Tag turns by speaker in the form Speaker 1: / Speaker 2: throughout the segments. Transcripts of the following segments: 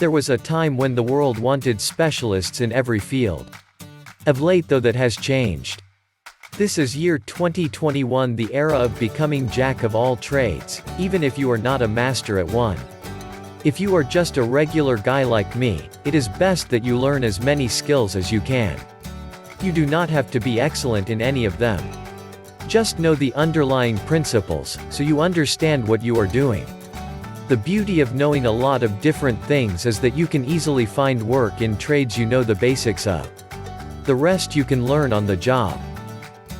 Speaker 1: There was a time when the world wanted specialists in every field. Of late though that has changed. This is year 2021, the era of becoming jack of all trades, even if you are not a master at one. If you are just a regular guy like me, it is best that you learn as many skills as you can. You do not have to be excellent in any of them. Just know the underlying principles, so you understand what you are doing. The beauty of knowing a lot of different things is that you can easily find work in trades you know the basics of. The rest you can learn on the job.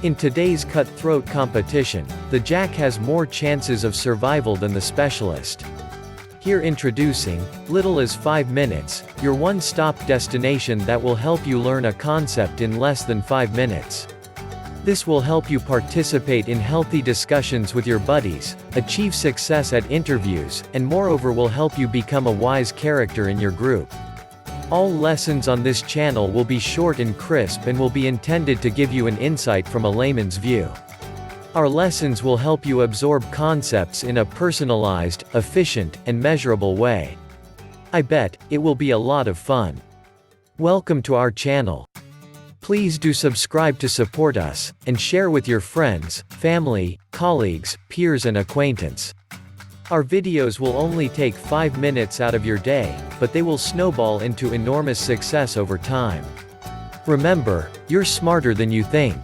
Speaker 1: In today's cutthroat competition, the jack has more chances of survival than the specialist. Here introducing, little as 5 minutes, your one-stop destination that will help you learn a concept in less than 5 minutes. This will help you participate in healthy discussions with your buddies, achieve success at interviews, and moreover will help you become a wise character in your group. All lessons on this channel will be short and crisp and will be intended to give you an insight from a layman's view. Our lessons will help you absorb concepts in a personalized, efficient, and measurable way. I bet it will be a lot of fun. Welcome to our channel. Please do subscribe to support us, and share with your friends, family, colleagues, peers and acquaintance. Our videos will only take 5 minutes out of your day, but they will snowball into enormous success over time. Remember, you're smarter than you think.